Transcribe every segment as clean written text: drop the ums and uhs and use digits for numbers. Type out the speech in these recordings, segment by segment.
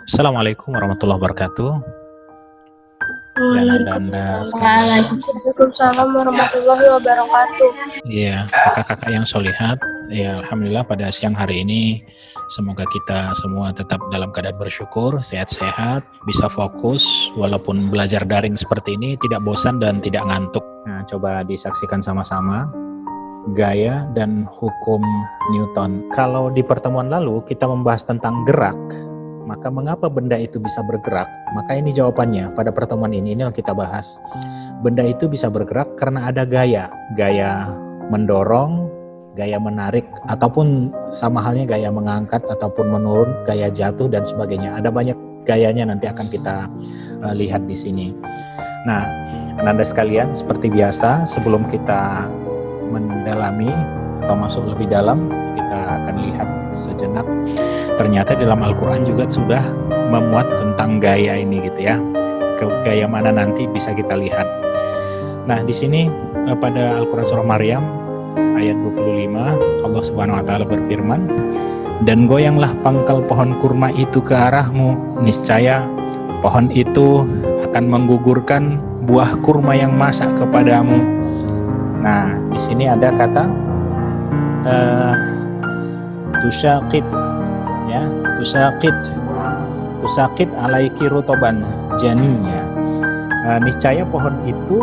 Assalamualaikum warahmatullahi wabarakatuh. Ya, Anda sekalian. Waalaikumsalam warahmatullahi wabarakatuh. Ya, kakak-kakak yang solihat. Ya, alhamdulillah pada siang hari ini semoga kita semua tetap dalam keadaan bersyukur, sehat-sehat, bisa fokus walaupun belajar daring seperti ini, tidak bosan dan tidak ngantuk. Nah, coba disaksikan sama-sama gaya dan hukum Newton. Kalau di pertemuan lalu kita membahas tentang gerak, maka mengapa benda itu bisa bergerak? Maka ini jawabannya pada pertemuan ini yang kita bahas. Benda itu bisa bergerak karena ada gaya mendorong, gaya menarik, ataupun sama halnya gaya mengangkat ataupun menurun, gaya jatuh dan sebagainya. Ada banyak gayanya nanti akan kita lihat di sini. Nah, Anda sekalian, seperti biasa sebelum kita mendalami atau masuk lebih dalam, kita akan lihat sejenak. Ternyata dalam Al-Quran juga sudah memuat tentang gaya ini gitu ya. Gaya mana nanti bisa kita lihat. Nah, di sini pada Al-Quran surah Maryam ayat 25 Allah Subhanahu wa taala berfirman, "Dan goyanglah pangkal pohon kurma itu ke arahmu, niscaya pohon itu akan menggugurkan buah kurma yang masak kepadamu." Nah, di sini ada kata tusaqit, ya, tusaqit alaiki rutoban janinya. Niscaya pohon itu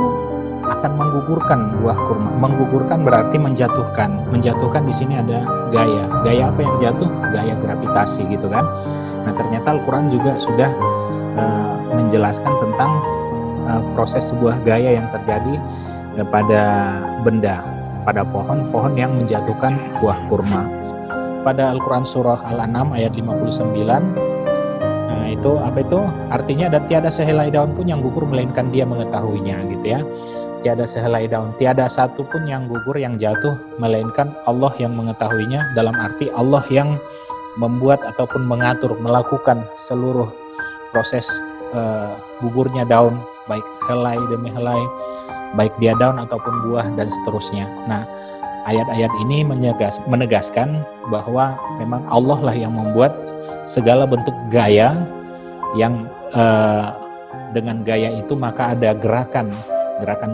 akan menggugurkan buah kurma. Menggugurkan berarti menjatuhkan. Menjatuhkan di sini ada gaya. Gaya apa yang jatuh? Gaya gravitasi gitu kan. Nah, ternyata Al-Quran juga sudah menjelaskan tentang proses sebuah gaya yang terjadi pada benda, pada pohon yang menjatuhkan buah kurma. Pada Al-Quran surah Al-An'am ayat 59, itu apa itu? Artinya dan tiada sehelai daun pun yang gugur melainkan Dia mengetahuinya gitu ya. Tiada sehelai daun, tiada satu pun yang gugur yang jatuh melainkan Allah yang mengetahuinya, dalam arti Allah yang membuat ataupun mengatur, melakukan seluruh proses gugurnya daun, baik helai demi helai, baik dia daun ataupun buah dan seterusnya. Nah, ayat-ayat ini menegaskan bahwa memang Allah lah yang membuat segala bentuk gaya yang dengan gaya itu maka ada gerakan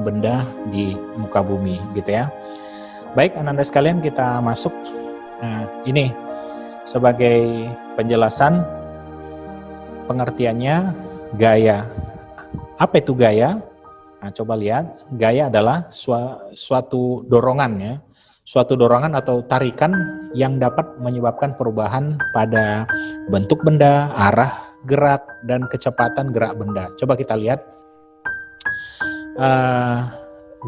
benda di muka bumi gitu ya. Baik, Anda sekalian, kita masuk. Nah, ini sebagai penjelasan pengertiannya gaya. Apa itu gaya? Nah, coba lihat, gaya adalah suatu dorongan ya, suatu dorongan atau tarikan yang dapat menyebabkan perubahan pada bentuk benda, arah gerak, dan kecepatan gerak benda. Coba kita lihat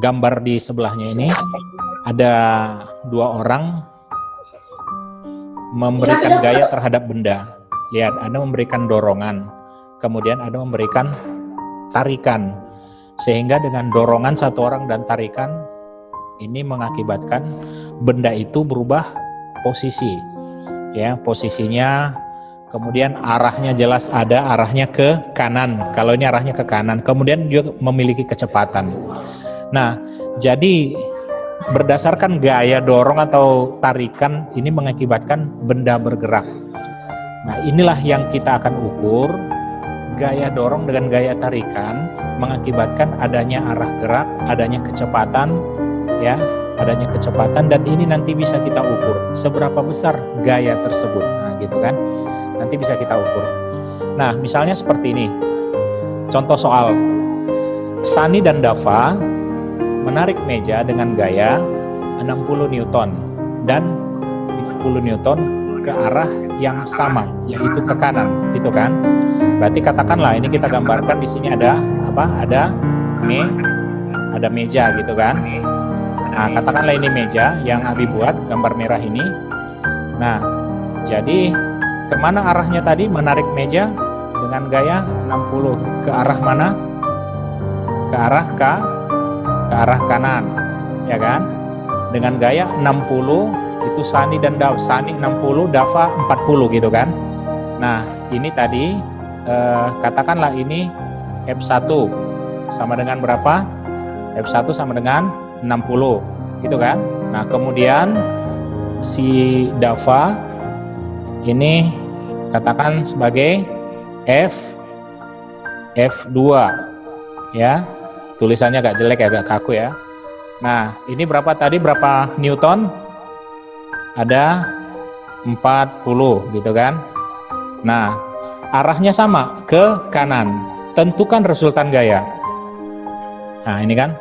gambar di sebelahnya ini. Ada dua orang memberikan gaya terhadap benda. Lihat, Anda memberikan dorongan, kemudian Anda memberikan tarikan. Sehingga dengan dorongan satu orang dan tarikan ini mengakibatkan benda itu berubah posisi. Ya, posisinya, kemudian arahnya jelas ada arahnya ke kanan. Kalau ini arahnya ke kanan, kemudian juga memiliki kecepatan. Nah, jadi berdasarkan gaya dorong atau tarikan ini mengakibatkan benda bergerak. Nah, inilah yang kita akan ukur. Gaya dorong dengan gaya tarikan mengakibatkan adanya arah gerak, adanya kecepatan, ya, adanya kecepatan, dan ini nanti bisa kita ukur seberapa besar gaya tersebut. Nah, gitu kan. Nanti bisa kita ukur. Nah, misalnya seperti ini. Contoh soal. Sani dan Dava menarik meja dengan gaya 60 Newton dan 10 Newton ke arah yang sama, yaitu ke kanan, gitu kan? Berarti katakanlah ini kita gambarkan di sini ada apa? Ada meja gitu kan? Nah, katakanlah ini meja yang Abi buat, gambar merah ini. Nah, jadi kemana arahnya tadi menarik meja dengan gaya 60? Ke arah mana? Ke arah kanan, ya kan? Dengan gaya 60 itu Sani dan Dava, Sani 60, Dava 40 gitu kan. Nah, ini tadi katakanlah ini F1 sama dengan berapa? F1 sama dengan 60 gitu kan. Nah, kemudian si Dava ini katakan sebagai F2 ya. Tulisannya agak jelek, agak kaku ya. Nah, ini berapa tadi? Berapa Newton? Ada 40 gitu kan. Nah, arahnya sama ke kanan. Tentukan resultan gaya. Nah, ini kan.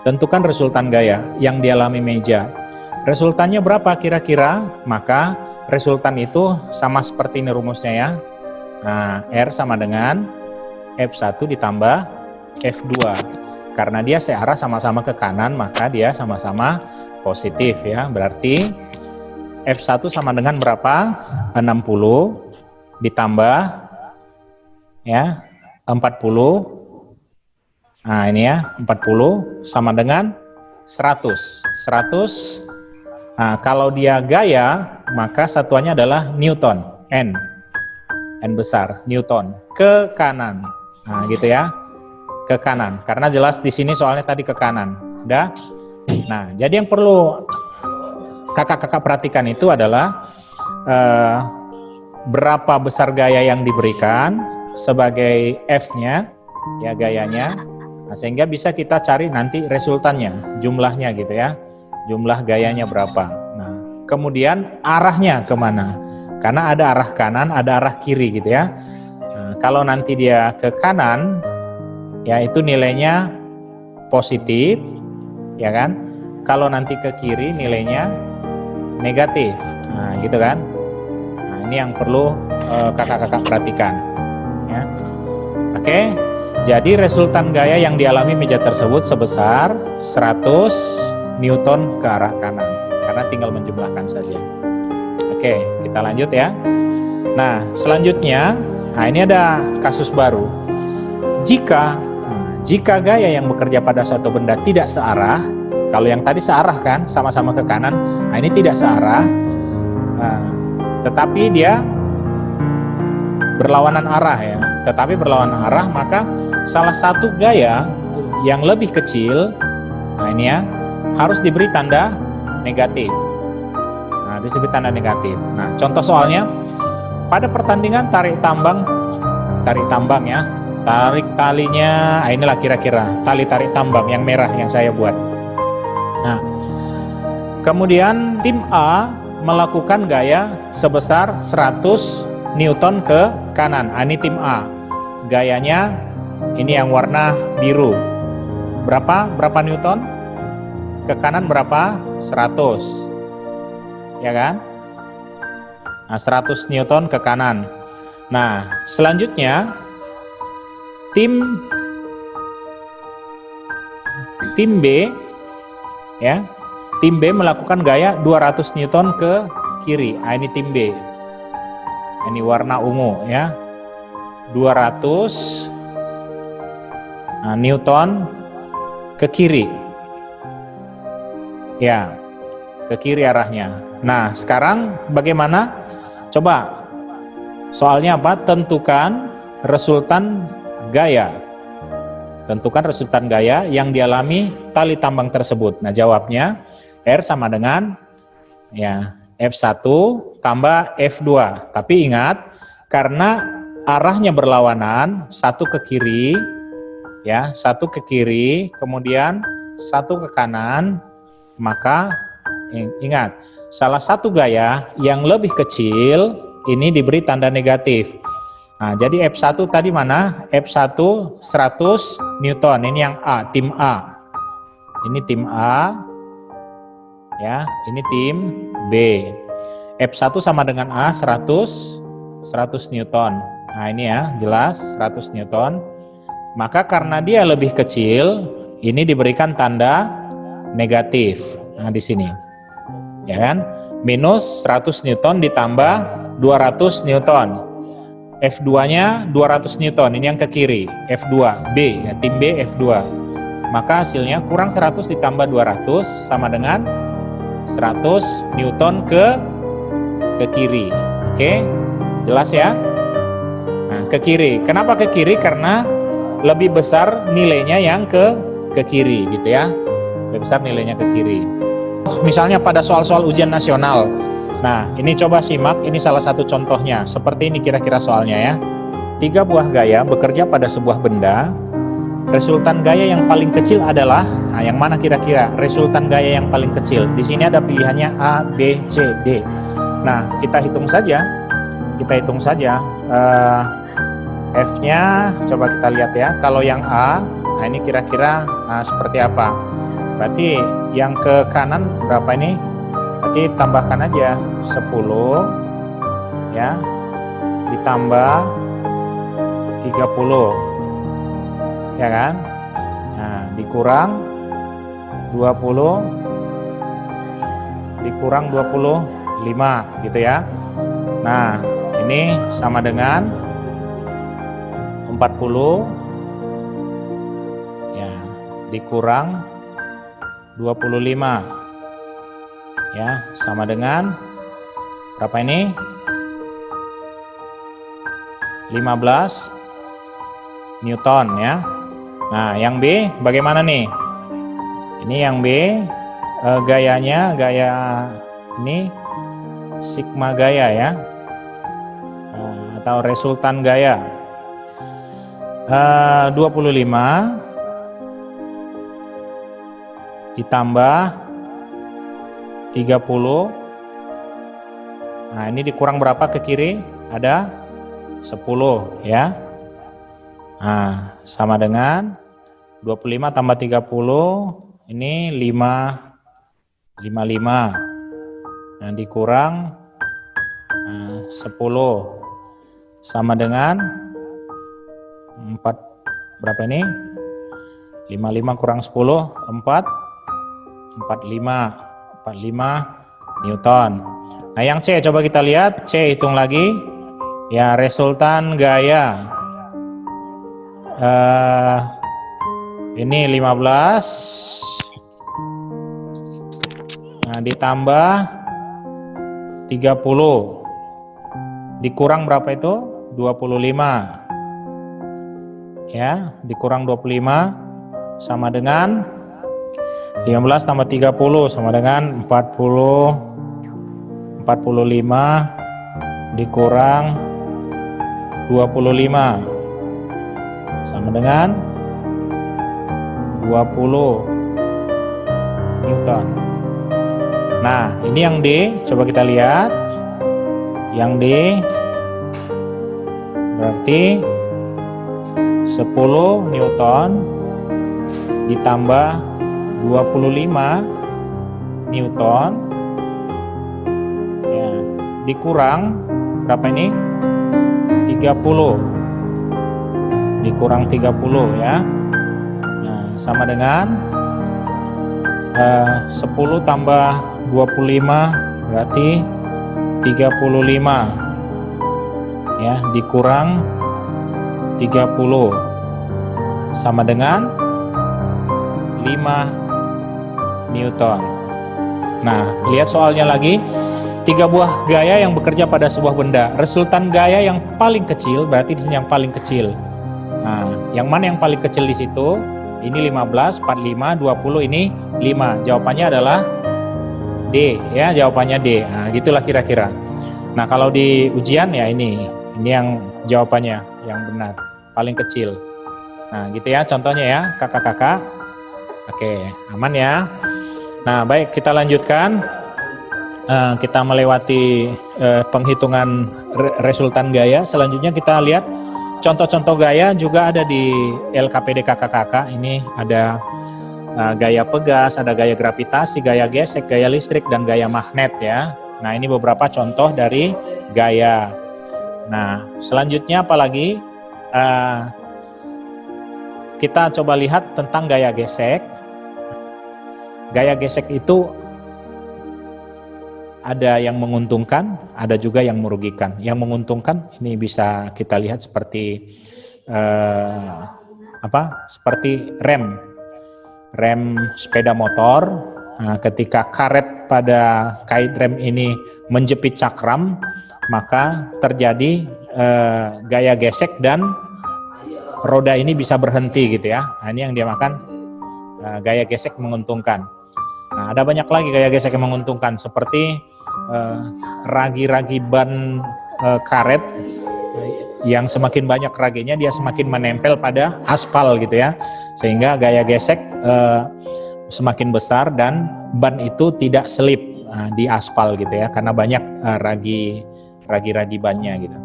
Tentukan resultan gaya yang dialami meja. Resultannya berapa kira-kira? Maka resultan itu sama seperti ini rumusnya ya. Nah, R sama dengan F1 ditambah F2. Karena dia searah sama-sama ke kanan, maka dia sama-sama positif ya. Berarti F1 sama dengan berapa? 60 ditambah ya 40. Nah, ini ya 40 sama dengan 100. Nah, kalau dia gaya, maka satuannya adalah Newton, N besar, Newton, ke kanan. Nah, gitu ya, ke kanan. Karena jelas di sini soalnya tadi ke kanan. Udah? Nah, jadi yang perlu kakak-kakak perhatikan itu adalah berapa besar gaya yang diberikan sebagai F-nya, ya gayanya. Nah, sehingga bisa kita cari nanti resultannya, jumlahnya gitu ya. Jumlah gayanya berapa. Nah, kemudian arahnya kemana? Karena ada arah kanan, ada arah kiri gitu ya. Nah, kalau nanti dia ke kanan, ya itu nilainya positif, ya kan? Kalau nanti ke kiri nilainya negatif. Nah, gitu kan? Nah, ini yang perlu kakak-kakak perhatikan. Ya. Oke, jadi resultan gaya yang dialami meja tersebut sebesar 100 Newton ke arah kanan, karena tinggal menjumlahkan saja. Oke, kita lanjut ya. Nah, selanjutnya, nah ini ada kasus baru. Jika gaya yang bekerja pada suatu benda tidak searah, kalau yang tadi searah kan, sama-sama ke kanan, nah ini tidak searah, tetapi dia berlawanan arah ya. Tetapi berlawanan arah, maka salah satu gaya yang lebih kecil, nah ini ya, harus diberi tanda negatif. Nah, disebut tanda negatif. Nah, contoh soalnya pada pertandingan tarik tambang ya, tarik talinya, nah inilah kira-kira tali tarik tambang yang merah yang saya buat. Nah, kemudian tim A melakukan gaya sebesar 100 Newton ke kanan. Nah, ini tim A. Gayanya ini yang warna biru. Berapa Newton? Ke kanan berapa? 100. Ya kan? Nah, 100 Newton ke kanan. Nah, selanjutnya tim B ya. Tim B melakukan gaya 200 Newton ke kiri. Nah, ini tim B. Ini warna ungu ya. 200 Newton ke kiri. Ya, ke kiri arahnya. Nah, sekarang bagaimana? Coba, soalnya apa? Tentukan resultan gaya. Tentukan resultan gaya yang dialami tali tambang tersebut. Nah, jawabnya R sama dengan ya F1 tambah F2. Tapi ingat, karena arahnya berlawanan, satu ke kiri, ya, satu ke kiri, kemudian satu ke kanan, maka ingat, salah satu gaya yang lebih kecil ini diberi tanda negatif. Nah, jadi F1 tadi mana? F1 100 Newton, ini yang A, tim A. Ini tim A, ya, ini tim B. F1 sama dengan A, 100 Newton. Nah, ini ya, jelas 100 Newton. Maka karena dia lebih kecil, ini diberikan tanda negatif. Nah, di sini. Ya kan? Minus 100 Newton ditambah 200 Newton. F2-nya 200 Newton, ini yang ke kiri. F2, B, ya, tim B F2. Maka hasilnya kurang 100 ditambah 200 sama dengan 100 Newton ke kiri. Oke? Jelas ya? Nah, ke kiri. Kenapa ke kiri? Karena lebih besar nilainya yang ke kiri gitu ya. Lebih besar nilainya ke kiri. Misalnya pada soal-soal ujian nasional. Nah, ini coba simak, ini salah satu contohnya. Seperti ini kira-kira soalnya ya. tiga buah gaya bekerja pada sebuah benda. Resultan gaya yang paling kecil adalah, nah yang mana kira-kira resultan gaya yang paling kecil? Di sini ada pilihannya A, B, C, D. Nah, kita hitung saja. F-nya coba kita lihat ya. Kalau yang A, nah ini kira-kira seperti apa? Berarti yang ke kanan berapa ini? Berarti tambahkan aja 10 ya, ditambah 30 ya kan? Nah, dikurang 20 dikurang 25 gitu ya. Nah, ini sama dengan 40 ya, dikurang 25 ya, sama dengan berapa ini? 15 Newton ya. Nah, yang B bagaimana nih? Ini yang B, gayanya, gaya ini sigma gaya ya, atau resultan gaya. 25 ditambah 30. Nah, ini dikurang berapa ke kiri? Ada 10 ya. Nah, sama dengan 25 tambah 30, ini 55. Nah, dikurang 10 sama dengan 4, berapa ini? 55 kurang 10, 45 Newton. Nah, yang C coba kita lihat, C hitung lagi. Ya, resultan gaya. Ini 15. Nah, ditambah 30. Dikurang berapa itu? 25. Ya, dikurang 25 sama dengan 15 tambah 30 sama dengan 45 dikurang 25 sama dengan 20 Newton. Nah, ini yang D, coba kita lihat. Yang D berarti 10 Newton ditambah 25 Newton ya, dikurang berapa ini? 30 dikurang 30 ya. Nah, sama dengan 10 tambah 25 berarti 35 ya, dikurang 30 sama dengan 5 Newton. Nah, lihat soalnya lagi. 3 buah gaya yang bekerja pada sebuah benda. Resultan gaya yang paling kecil berarti di sini yang paling kecil. Nah, yang mana yang paling kecil di situ? Ini 15, 45, 20, ini 5. Jawabannya adalah D ya, jawabannya D. Nah, gitulah kira-kira. Nah, kalau di ujian ya ini yang jawabannya yang benar, paling kecil. Nah, gitu ya contohnya ya, kakak-kakak. Oke, aman ya. Nah, baik, kita lanjutkan. Kita melewati penghitungan resultan gaya. Selanjutnya kita lihat contoh-contoh gaya juga ada di LKPD kakak-kakak. Ini ada gaya pegas, ada gaya gravitasi, gaya gesek, gaya listrik, dan gaya magnet ya. Nah, ini beberapa contoh dari gaya. Nah, selanjutnya apalagi? Kita coba lihat tentang gaya gesek. Gaya gesek itu ada yang menguntungkan, ada juga yang merugikan. Yang menguntungkan ini bisa kita lihat seperti seperti rem sepeda motor. Nah, ketika karet pada kait rem ini menjepit cakram, maka terjadi gaya gesek dan roda ini bisa berhenti gitu ya. Nah, ini yang dinamakan gaya gesek menguntungkan. Nah, ada banyak lagi gaya gesek yang menguntungkan seperti ragi-ragi ban karet yang semakin banyak raginya dia semakin menempel pada aspal gitu ya, sehingga gaya gesek semakin besar dan ban itu tidak selip di aspal gitu ya, karena banyak ragi bannya gitu.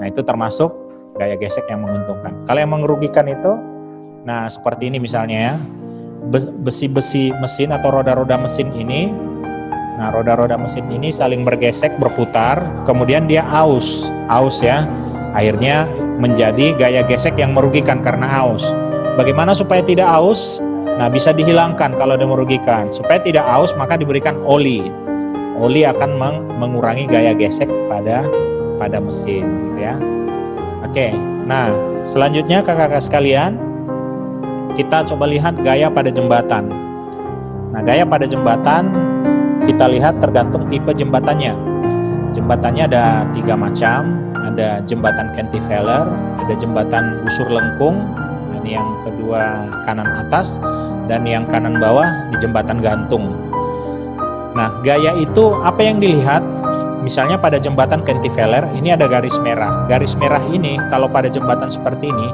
Nah itu termasuk gaya gesek yang menguntungkan. Kalau yang merugikan itu, nah seperti ini misalnya ya, besi-besi mesin atau roda-roda mesin ini. Nah, roda-roda mesin ini saling bergesek, berputar, kemudian dia aus ya. Akhirnya menjadi gaya gesek yang merugikan karena aus. Bagaimana supaya tidak aus? Nah, bisa dihilangkan kalau dia merugikan. Supaya tidak aus, maka diberikan oli. Oli akan mengurangi gaya gesek pada mesin, gitu ya. Oke, nah selanjutnya kakak-kakak sekalian, kita coba lihat gaya pada jembatan. Nah, gaya pada jembatan kita lihat tergantung tipe jembatannya. Jembatannya ada 3 macam, ada jembatan cantilever, ada jembatan busur lengkung, ini yang kedua kanan atas, dan yang kanan bawah di jembatan gantung. Nah, gaya itu apa yang dilihat? Misalnya pada jembatan cantilever, ini ada garis merah. Garis merah ini kalau pada jembatan seperti ini,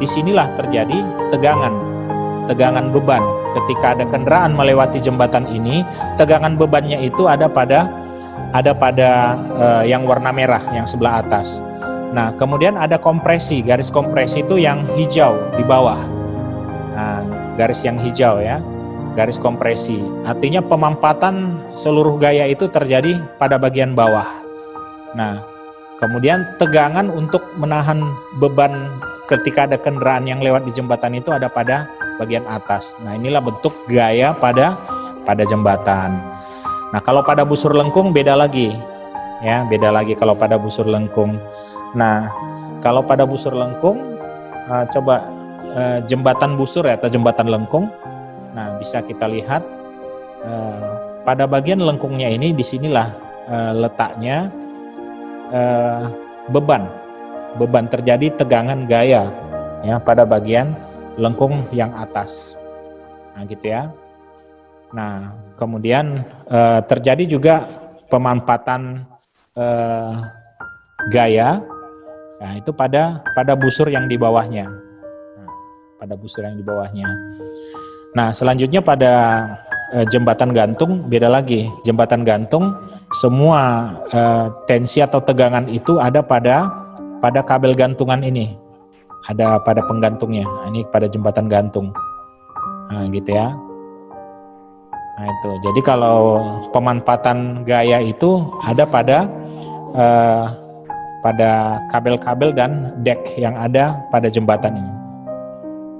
disinilah terjadi tegangan beban. Ketika ada kendaraan melewati jembatan ini, tegangan bebannya itu ada pada yang warna merah yang sebelah atas. Nah, kemudian ada kompresi, garis kompresi itu yang hijau di bawah. Nah, garis yang hijau ya, garis kompresi. Artinya pemampatan seluruh gaya itu terjadi pada bagian bawah. Nah, kemudian tegangan untuk menahan beban ketika ada kendaraan yang lewat di jembatan itu ada pada bagian atas. Nah, inilah bentuk gaya pada jembatan. Nah, kalau pada busur lengkung beda lagi. Ya, beda lagi kalau pada busur lengkung. Nah, kalau pada busur lengkung coba jembatan busur ya, atau jembatan lengkung. Nah, bisa kita lihat pada bagian lengkungnya ini, disinilah letaknya beban terjadi tegangan gaya ya pada bagian lengkung yang atas. Nah, gitu ya. Nah, kemudian terjadi juga pemampatan gaya. Nah, itu pada busur yang di bawahnya. Pada busur yang di bawahnya. Nah, selanjutnya pada jembatan gantung beda lagi. Jembatan gantung semua tensi atau tegangan itu ada pada kabel gantungan ini. Ada pada penggantungnya. Nah, ini pada jembatan gantung. Nah, gitu ya. Nah, itu. Jadi kalau pemanfaatan gaya itu ada pada kabel-kabel dan dek yang ada pada jembatan ini.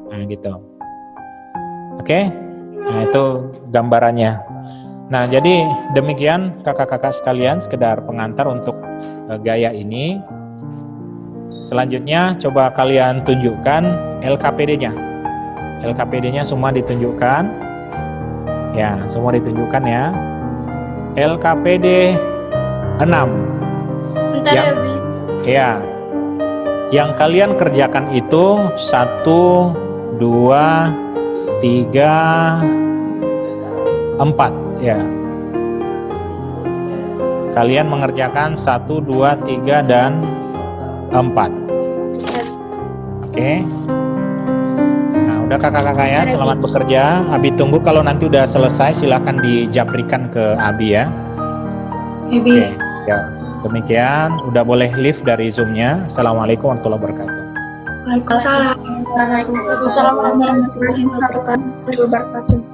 Nah, gitu. Oke. Nah, itu gambarannya. Nah, jadi demikian kakak-kakak sekalian, sekedar pengantar untuk gaya ini. Selanjutnya coba kalian tunjukkan LKPD-nya. LKPD-nya semua ditunjukkan. Ya, semua ditunjukkan ya. LKPD 6. Bentar ya, Bi. Ya. Yang kalian kerjakan itu 1, 2, 3, 4 ya. Kalian mengerjakan 1, 2, 3 dan 4. Oke. Nah, udah kakak-kakak ya, selamat bekerja. Abi tunggu kalau nanti udah selesai silahkan dijaprikan ke Abi ya. Oke. Ya, demikian udah boleh live dari Zoom-nya. Assalamualaikum warahmatullahi wabarakatuh. Waalaikumsalam warahmatullahi wabarakatuh.